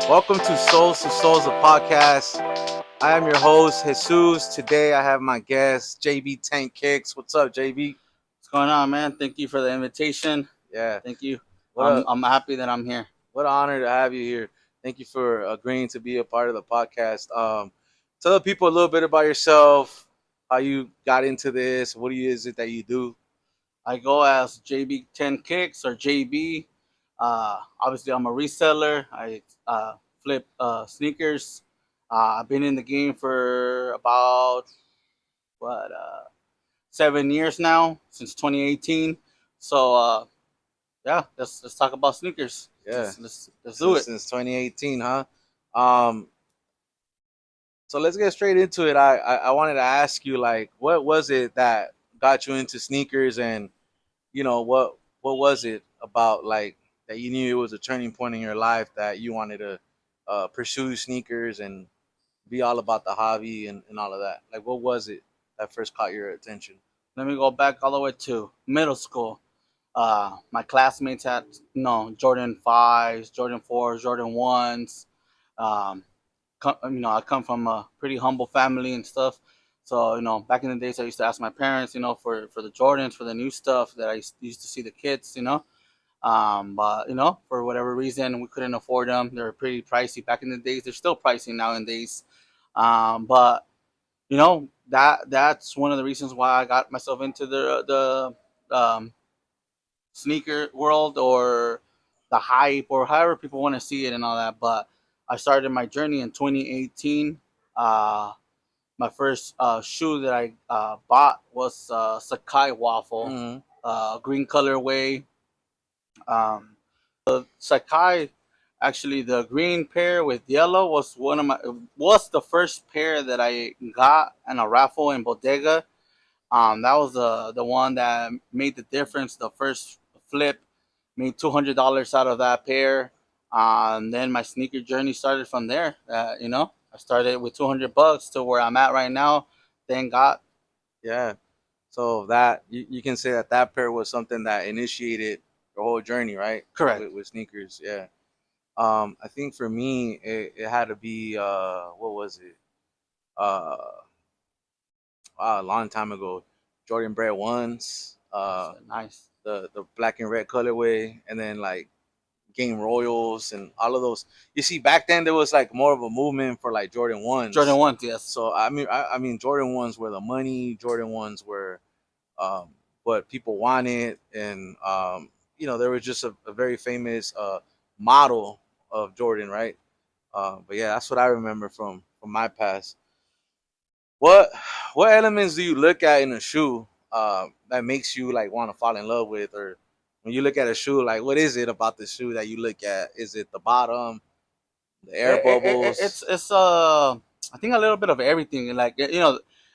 Welcome to Souls to Souls, a podcast. I am your host, Jesus. Today I have my guest, JB10Kicks. What's up, JB? What's going on, man? Thank you for the invitation. Yeah, Thank you. what a I'm happy that I'm here. what an honor to have you here. Thank you for agreeing to be a part of the podcast. Tell the people a little bit about yourself, how you got into this, what is it that you do? I go as JB10Kicks or JB. Obviously, I'm a reseller. I flip sneakers. I've been in the game for about what 7 years now, since 2018. So yeah, let's talk about sneakers. Yeah, Let's do since, it. since 2018, huh? Um, So let's get straight into it. I wanted to ask you, like, what was it that got you into sneakers, and what was it about, like, that you knew it was a turning point in your life that you wanted to pursue sneakers and be all about the hobby and all of that. Like, what was it that first caught your attention? Let me go back all the way to middle school. My classmates had Jordan 5s, Jordan 4s, Jordan 1s. Um, I come from a pretty humble family and stuff. So back in the days, I used to ask my parents, for the Jordans, for the new stuff that I used to see the kids, but for whatever reason, we couldn't afford them. They were pretty pricey back in the days. They're still pricey nowadays. But that's one of the reasons why I got myself into the sneaker world, or the hype, or however people want to see it and all that. But I started my journey in 2018. My first shoe that I bought was Sakai Waffle, Mm-hmm. green colorway. Um, the Sakai, actually, the green pair with yellow was the first pair that I got in a raffle in Bodega. That was the one that made the difference. The first flip made $200 out of that pair. Then my sneaker journey started from there. I started with $200 to where I'm at right now. Thank God. Yeah. So that you can say that pair was something that initiated your whole journey, right? Correct. With sneakers, yeah. I think for me, it had to be what was it? Uh, a long time ago, Jordan Bread ones, Nice. the black and red colorway, and then like Game Royals and all of those. You see, back then there was like more of a movement for like Jordan Jordan ones. 1, yes. So I mean, Jordan ones were the money. Jordan ones were um, what people wanted, and there was just a very famous model of Jordan, right? But yeah, that's what I remember from my past. What what elements do you look at in a shoe that makes you like want to fall in love with, or when you look at a shoe, like what is it about the shoe that you look at? Is it the bottom, the air It's bubbles? I think a little bit of everything. Like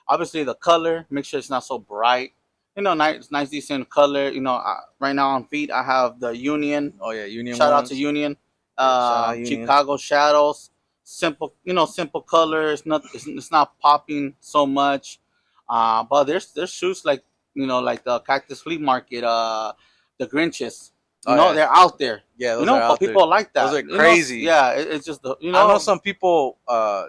obviously the color, make sure it's not so bright. Nice decent color. Right now on feet I have the Union. Oh yeah, Union Shout out to ones. Union. Yeah, shout out Union. Chicago Shadows. Simple, simple color. It's not popping so much. But there's shoes like like the Cactus Flea Market. The Grinches. Oh yeah, They're out there. yeah, those are But out there. people like Those that. are crazy. Yeah. It's just I know some people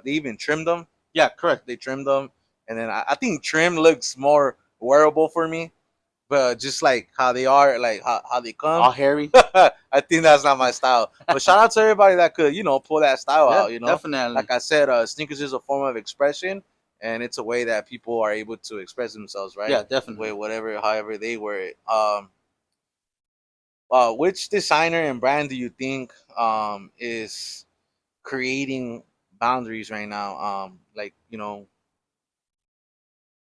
they even trimmed them. Yeah, correct. They trimmed them, and then I think trim looks more wearable for me. But just like how they are, like how they come, All hairy. I think that's not my style. But shout out to everybody that could, pull that style Yeah, out. definitely. Like I said, sneakers is a form of expression, and it's a way that people are able to express themselves, right? Yeah, definitely. With whatever, however they wear it. Which designer and brand do you think is creating boundaries right now? Like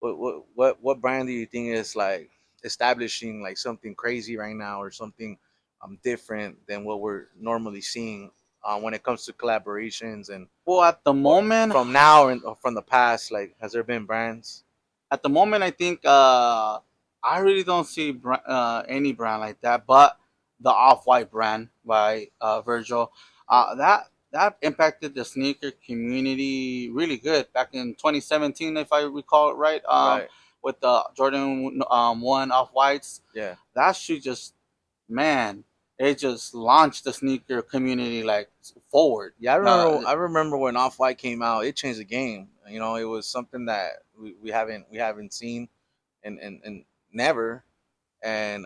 what brand do you think is like establishing like something crazy right now, or something different than what we're normally seeing when it comes to collaborations, and Well, or from now and or from the past? Like, has there been brands? I think I really don't see any brand like that, but the Off White brand by Virgil. That impacted the sneaker community really good back in 2017, if I recall it right. Right. With the Jordan 1 Off Whites. Yeah. That shoe just, man. it just launched the sneaker community like forward. Yeah, I Uh, remember. I remember when Off White came out. It changed the game. You know, it was something that we haven't seen and never. And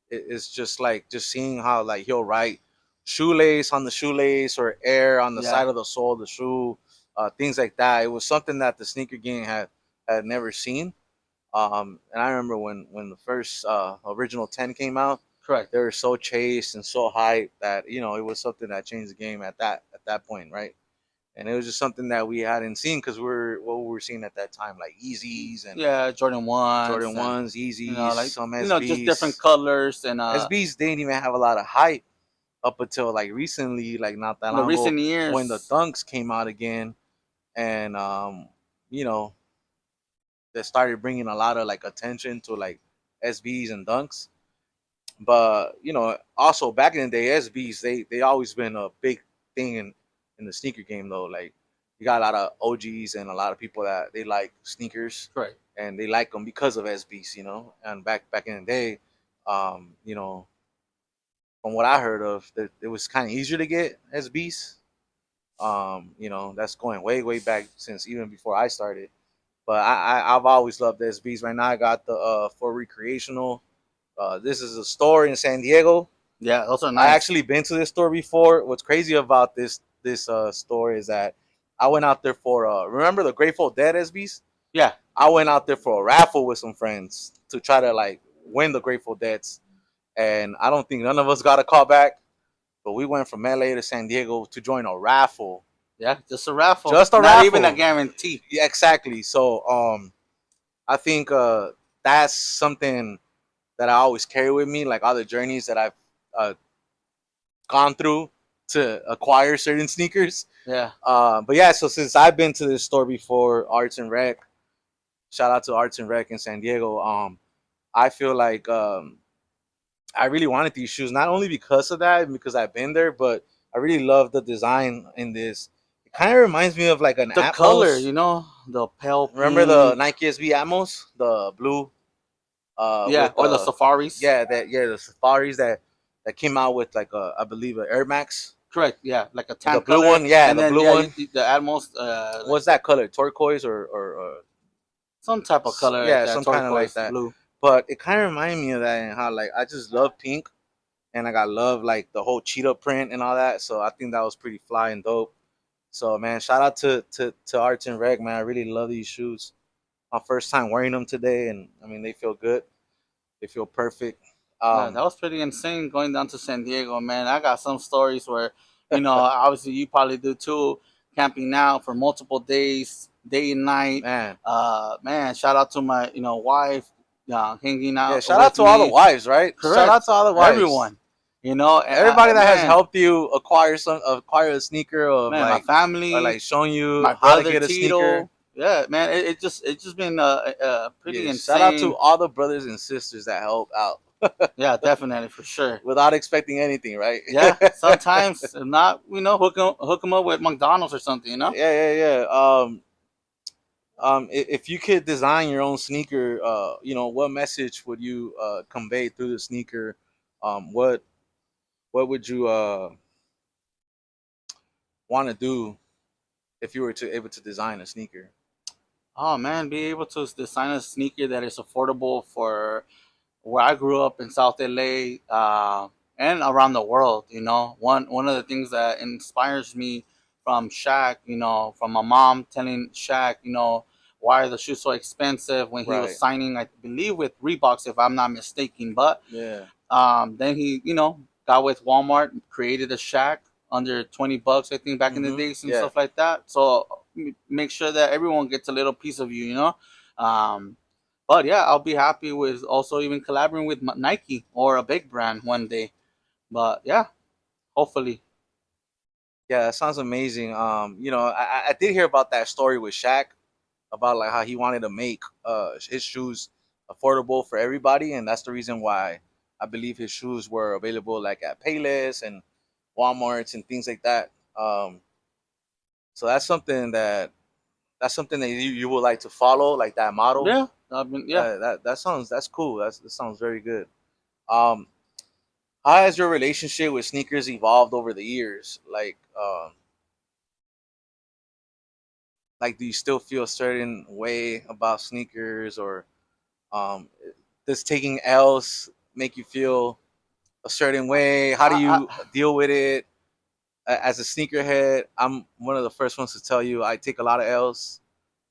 it's just like just seeing how like he'll write shoelace on the shoelace or air on the yeah, side of the sole of the shoe, things like that. It was something that the sneaker game had never seen. And I remember when the first original 10 came out, correct. they were so chased and so hyped that it was something that changed the game at that point, right? And it was just something that we hadn't seen because what we were seeing at that time, like Yeezys and Yeah, Jordan ones Jordan and ones, Yeezys, like some just different SBs. colors and SBs didn't even have a lot of hype up until like recently, like not that in the long ago, recent when the years. Dunks came out again, and you know, they started bringing a lot of like attention to like SBs and Dunks. But also back in the day, SBs they always been a big thing in the sneaker game though. Like you got a lot of OGs and a lot of people that they like sneakers Correct. and they like them because of SBs, And back in the day, from what I heard of, that it was kind of easier to get SBs. That's going way back since even before I started. But I've always loved SBs. Right now I got the for recreational. This is a store in San Diego. Yeah, those are I nice. actually been to this store before. What's crazy about this store is that I went out there for remember the Grateful Dead SBs? Yeah, I went out there for a raffle with some friends to try to like win the Grateful Deads, and I don't think none of us got a call back. But we went from LA to San Diego to join a raffle, yeah, just a raffle, just a not even a raffle. guarantee. Yeah, exactly. So I think that's something that I always carry with me, like all the journeys that I've uh, gone through to acquire certain sneakers. Yeah, But yeah, so since I've been to this store before, Arts and Rec, shout out to Arts and Rec in San Diego. I feel like I really wanted these shoes, not only because of that, because I've been there, but I really love the design in this. It kind of reminds me of like an the color, Atmos. the pale Remember the pink. Nike SB Atmos, the blue, Yeah, with or the safaris. the Safaris that came out with like I believe a Air Max, Correct. Yeah, like a the tan blue color, one, yeah, and the then blue yeah, one. the Atmos, like What's that color? Turquoise or some type of color like yeah, that, some kind of like turquoise that. blue. But it kind of reminded me of that and how like I just love pink and like I love like the whole cheetah print and all that. So I think that was pretty fly and dope. So man, shout out to Arts and Reg, man. I really love these shoes. My first time wearing them today, and I mean they feel good. They feel perfect. Yeah, that Um, was pretty insane going down to San Diego, man. I got some stories where, obviously you probably do too, camping out for multiple days, day and night. man, Man, shout out to my, wife, hanging yeah. out Shout out with to all the me. wives, right? Shout out Correct. to all the wives. Everyone, and Everybody that has man, helped you acquire a sneaker of man, my like or family, like showing you my how to brother get a sneaker. Tito. Yeah, man, it just been pretty Yeah, shout out to insane. all the brothers and sisters that help out Yeah, definitely for sure. without expecting anything, right? Yeah, sometimes if not, hook 'em up with McDonald's or something. Yeah. If you could design your own sneaker, what message would you convey through the sneaker? What would you want to do if you were to able to design a sneaker? Oh man, be able to design a sneaker that is affordable for where I grew up in South LA, and around the world. One of the things that inspires me from Shaq, from my mom telling Shaq, why are the shoes so expensive when he was Right. signing, I believe, with Reeboks, if I'm not mistaken. But Yeah. then he, got with Walmart, created a Shack under $20, I think, back in the days and Yeah. stuff like that. So make sure that everyone gets a little piece of you. Um, but yeah, I'll be happy with also even collaborating with Nike or a big brand one day. But yeah, hopefully. Yeah, that sounds amazing. I did hear about that story with Shaq about like how he wanted to make his shoes affordable for everybody, and that's the reason why I believe his shoes were available like at Payless and WalMarts and things like that. So that's something that you would like to follow, like that model. Yeah, I mean, yeah. That sounds that's cool. That sounds very good. Um, how has your relationship with sneakers evolved over the years? Like, do you still feel a certain way about sneakers, or um, does taking L's make you feel a certain way? How do you I deal with it? As a sneakerhead, I'm one of the first ones to tell you I take a lot of L's.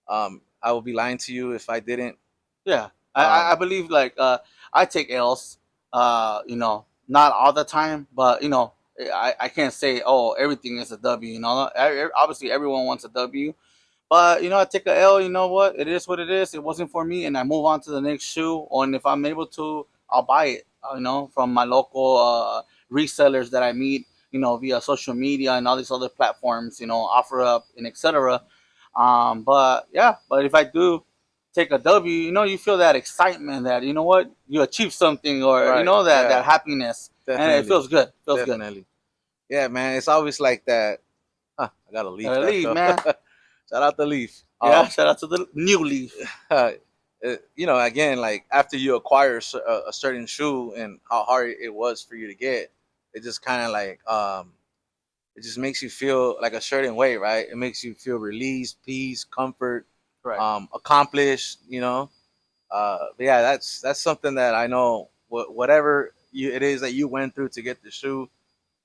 I will be lying to you if I didn't. Yeah, I Um, believe like I take L's. Not all the time, but I can't say everything is a W. Obviously everyone wants a W, but I take a L. You know what? It is what it is. It wasn't for me, and I move on to the next shoe. And if I'm able to, I'll buy it. From my local resellers that I meet. Via social media and all these other platforms. Offer up and etc. But if I do take a W, you feel that excitement that what you achieved something, or right? that Yeah, happiness, and it definitely, feels good. Feels good. definitely. Yeah, man. It's always like that. Huh, I got a leaf Gotta that leave, fell. man. Shout out the leaf. Yeah, shout out to the new leaf. Again, like after you acquire a certain shoe and how hard it was for you to get, it just kind of like it just makes you feel like a certain way, right? It makes you feel released, peace, comfort, Right. accomplished. But yeah, that's something that I know. Whatever it is that you went through to get the shoe,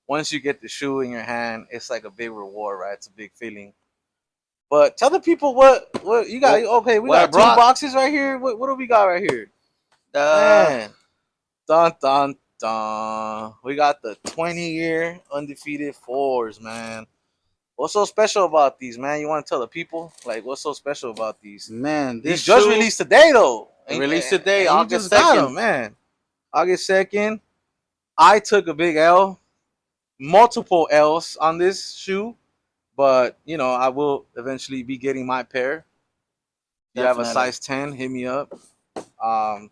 once you get the shoe in your hand, it's like a big reward, right? It's a big feeling. But tell the people what you got. Well, Okay, we what I got two brought, boxes right here. What do we got right here, uh, man? Dun dun dun. We got the 20-year undefeated fours, man. What's so special about these, man? You want to tell the people like what's so special about these? man, this These just shoe released today though, released today, and you August just got them, 2nd. man. August 2nd. I took a big L, multiple L's on this shoe, but I will eventually be getting my pair. If you have a Definitely. size 10, hit me up. Um,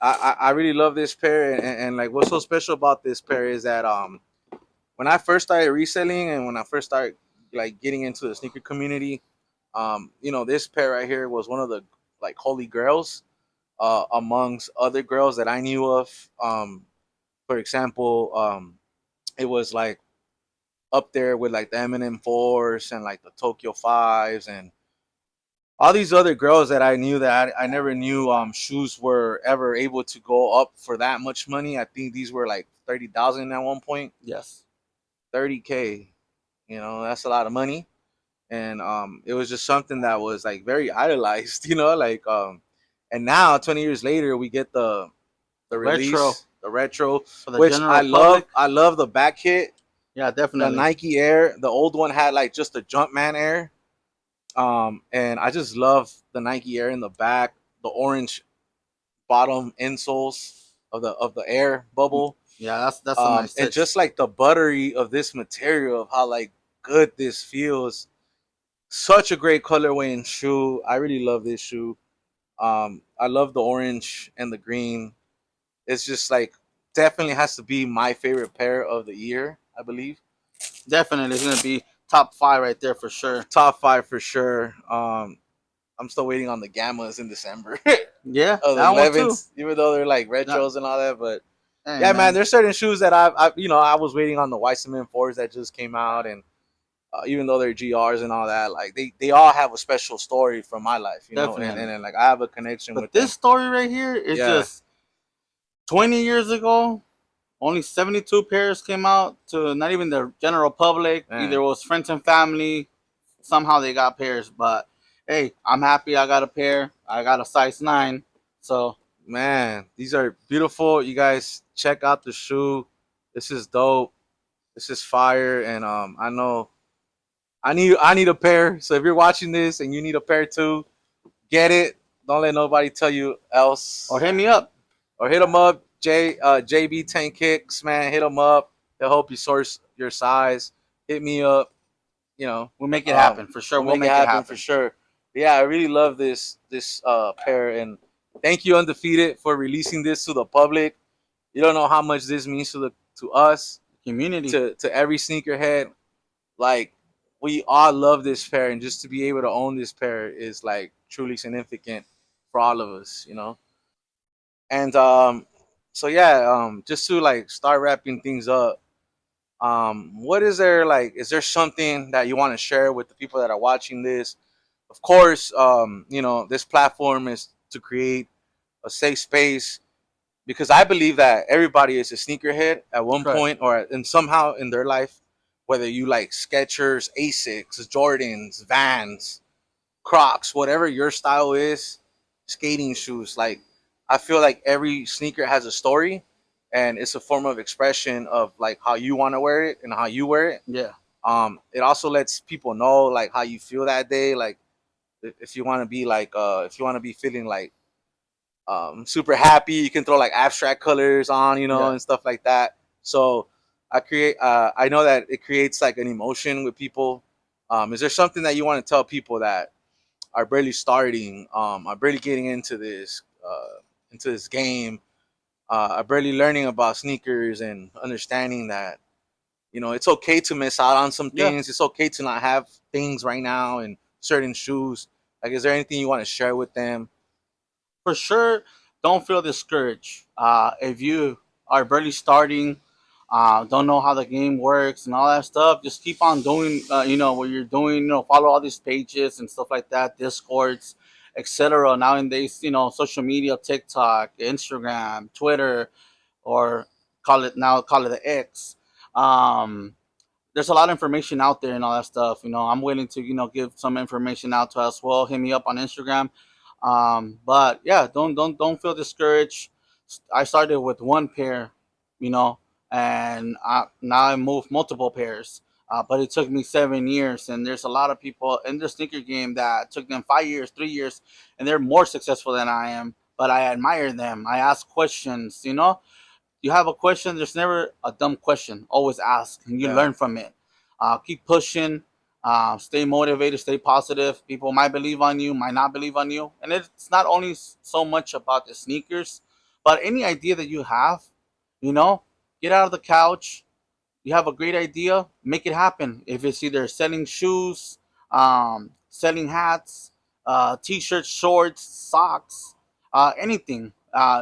I really love this pair, and like what's so special about this pair is that when I first started reselling and when I first started like getting into the sneaker community, this pair right here was one of the like holy grails amongst other girls that I knew of. For example, it was like up there with like the Eminem fours and like the Tokyo fives and all these other girls that I knew that I never knew shoes were ever able to go up for that much money. I think these were like 30,000 at one point. Yes. 30K, that's a lot of money. And it was just something that was like very idolized, like and now 20 years later we get the The retro release, the retro, for the which I general love. public. I love the back hit. Yeah, The definitely. Nike Air, the old one had like just a Jumpman Air. And I just love the Nike Air in the back, the orange bottom insoles of the air bubble, Yeah, that's a nice and touch. just like the buttery of this material of how like good this feels. Such a great colorway and shoe. I really love this shoe. I love the orange and the green. It's just like definitely has to be my favorite pair of the year. I believe Definitely, it's gonna be top five right there for sure. top five for sure. I'm still waiting on the gammas in December. Yeah, The that one too. 11s, even though they're like That, retros and all that. But hey yeah, man, man, there's certain shoes that I was waiting on the Weissman fours that just came out, and even though they're GRs and all that, like they all have a special story from my life, definitely. and like I have a connection But with this them. story right here is Yeah, just 20 years ago. Only 72 pairs came out to not even the general public. Either man, it was friends and family. Somehow they got pairs. But hey, I'm happy I got a pair. I got a size 9. So man, these are beautiful. You guys check out the shoe. This is dope. This is fire, and I know I need a pair. So if you're watching this and you need a pair too, get it. Don't let nobody tell you or else. hit me up. Or hit them up, JB10Kicks, man. Hit them up. They'll help you source your size. Hit me up. You know, We'll make it happen. For sure, we'll we'll make it make it happen for happen. sure. But yeah, I really love this pair, and thank you, Undefeated, for releasing this to the public. You don't know how much this means to us, Community. to every sneakerhead. Like we all love this pair, and just to be able to own this pair is like truly significant for all of us. And so yeah, just to like start wrapping things up, what is there like? Is there something that you want to share with the people that are watching this? Of course, this platform is to create a safe space because I believe that everybody is a sneakerhead at one Correct. point or and somehow in their life, whether you like Skechers, Asics, Jordans, Vans, Crocs, whatever your style is, skating shoes. Like I feel like every sneaker has a story, and it's a form of expression of like how you want to wear it and how you wear it. Yeah. It also lets people know like how you feel that day. Like if you want to be like if you want to be feeling like super happy, you can throw like abstract colors on, Yeah. and stuff like that. So I know that it creates like an emotion with people. Is there something that you want to tell people that are barely starting, are barely getting into this game, are barely learning about sneakers and understanding that it's okay to miss out on some Yeah. things. It's okay to not have things right now and certain shoes. Like, is there anything you want to share with them? For sure, don't feel discouraged. If you are barely starting, don't know how the game works and all that stuff, just keep on doing, what you're doing. Follow all these pages and stuff like that, Discords, etc. Nowadays, social media, TikTok, Instagram, Twitter, or call it the X. Um, there's a lot of information out there and all that stuff. I'm willing to give some information out to as well. Hit me up on Instagram. But yeah, don't feel discouraged. I started with one pair, you know, and now I moved multiple pairs. But it took me 7 years, and there's a lot of people in the sneaker game that took them 5 years, 3 years, and they're more successful than I am. But I admire them. I ask questions. You have a question, there's never a dumb question. Always ask and you Yeah, learn from it. Keep pushing, stay motivated, stay positive. People might believe on you, might not believe on you. And it's not only so much about the sneakers, but any idea that you have, you know, get out of the couch, you have a great idea, make it happen. If it's either selling shoes, selling hats, t-shirts, shorts, socks, anything,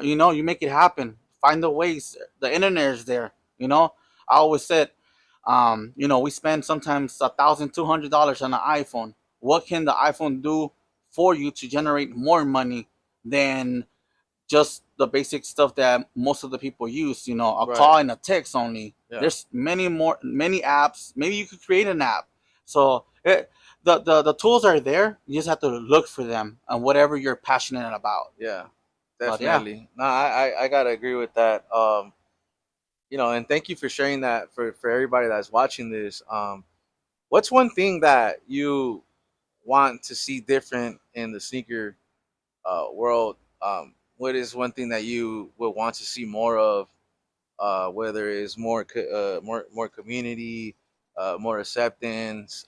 you make it happen. Find the ways. The internet is there. I always said, we spend sometimes $1,200 on an iPhone. What can the iPhone do for you to generate more money than just the basic stuff that most of the people use, a right. call and a text only. Yeah, There's many apps. Maybe you could create an app. So the tools are there. You just have to look for them and whatever you're passionate about. yeah, But yeah, definitely. No, I gotta agree with that. And thank you for sharing that for everybody that's watching this. What's one thing that you want to see different in the sneaker world? What is one thing that you would want to see more of? Whether it's more community, more acceptance,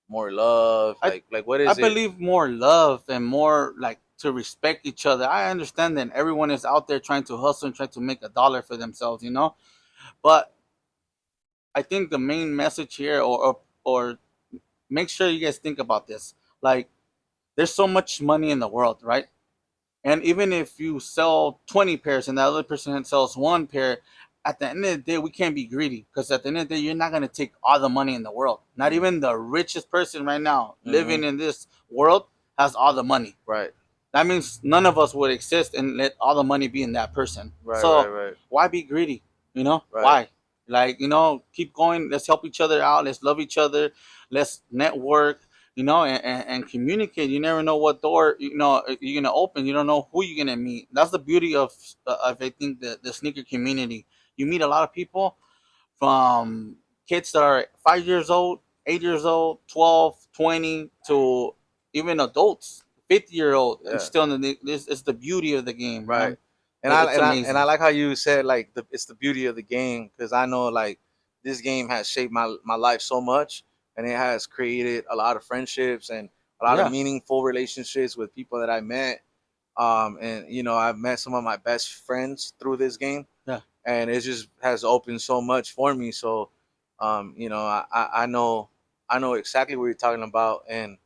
more love. I Like what I is it? believe more love and more like to respect each other. I understand that everyone is out there trying to hustle and trying to make a dollar for themselves, but I think the main message here, or make sure you guys think about this. Like, there's so much money in the world, right? And even if you sell 20 pairs and the other person sells one pair, at the end of the day, we can't be greedy because at the end of the day, you're not going to take all the money in the world. Not Mm. even the richest person right now Mm-hmm. living in this world has all the money. Right, That means none of us would exist and let all the money be in that person. right, right, So right, why be greedy? right. Why? Like, keep going. Let's help each other out. Let's love each other. Let's network, and communicate. You never know what door, you're going to open. You don't know who you're going to meet. That's the beauty of I think, the sneaker community. You meet a lot of people from kids that are 5 years old, 8 years old, 12, 20, to even adults, 50-year-old, and Yeah, still in this is the beauty of the game, right. man. And I It's and I and I amazing. like how you said like it's the beauty of the game because I know like this game has shaped my life so much and it has created a lot of friendships and a lot of Yeah, meaningful relationships with people that I met. And I've met some of my best friends through this game, yeah. and it just has opened so much for me. So, I know exactly what you're talking about, and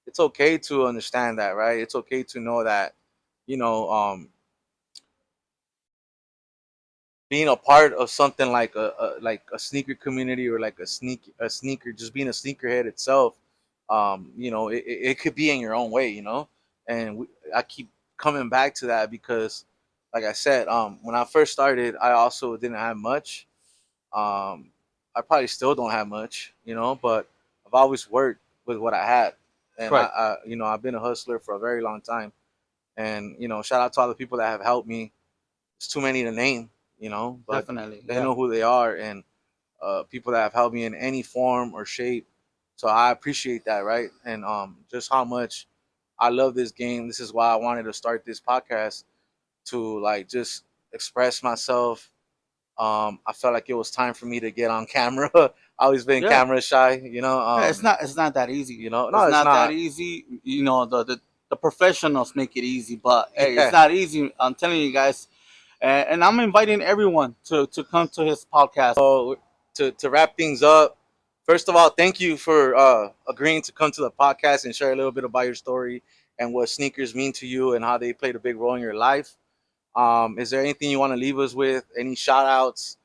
it's okay to understand that, right? It's okay to know that, you know, being a part of something like a sneaker community, or like a sneaker, just being a sneakerhead itself. It could be in your own way, and I keep coming back to that because, like I said, when I first started, I also didn't have much. um, I probably still don't have much, but I've always worked with what I had, and Correct. I've been a hustler for a very long time, and shout out to all the people that have helped me. It's too many to name, but Definitely. they Yeah. know who they are, and people that have helped me in any form or shape. So I appreciate that, right? And just how much I love this game. This is why I wanted to start this podcast, to like just express myself. I felt like it was time for me to get on camera. I always been Yeah. camera shy, Yeah, it's not that easy. It's No, it's not that not. easy. The professionals make it easy, but hey, it's Yeah. not easy. I'm telling you guys, and I'm inviting everyone to come to his podcast. So to wrap things up, first of all, thank you for agreeing to come to the podcast and share a little bit about your story and what sneakers mean to you and how they played a big role in your life. Is there anything you want to leave us with? Any shout outs?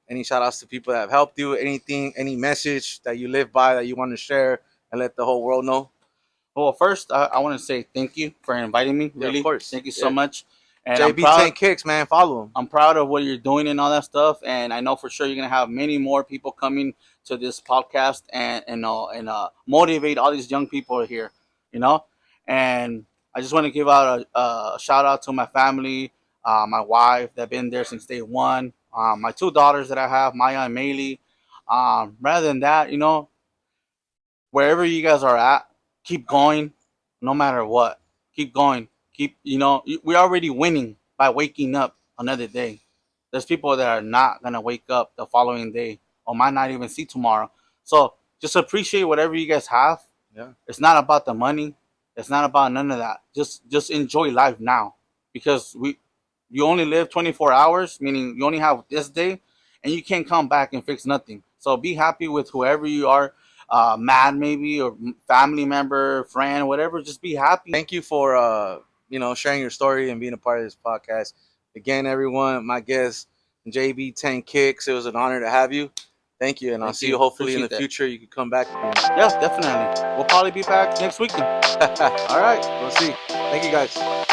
Any shout outs to people that have helped you? Anything, any message that you live by that you want to share and let the whole world know? Well, first, I want to say thank you for inviting me. Yeah, of Really, course. thank you so Yeah. much, and JB10Kicks, man, follow him. I'm proud of what you're doing and all that stuff. And I know for sure you're gonna have many more people coming to this podcast and motivate all these young people here, you know. And I just want to give out a shout out to my family, my wife that been there since day one, my two daughters that I have, Maya and Maylee. Rather than that, wherever you guys are at, keep going, no matter what. Keep going. We're already winning by waking up another day. There's people that are not gonna wake up the following day or might not even see tomorrow. So just appreciate whatever you guys have. Yeah. It's not about the money. It's not about none of that. Just enjoy life now, because you only live 24 hours, meaning you only have this day, and you can't come back and fix nothing. So be happy with whoever you are, mad maybe, or family member, friend, whatever. Just be happy. Thank you for sharing your story and being a part of this podcast. Again, everyone, my guest JB10Kicks. It was an honor to have you. Thank you, and I'll Thank see you you. hopefully in the Appreciate that. future. You can come back again. Yeah, definitely. We'll probably be back next weekend. All right, we'll see. Thank you guys.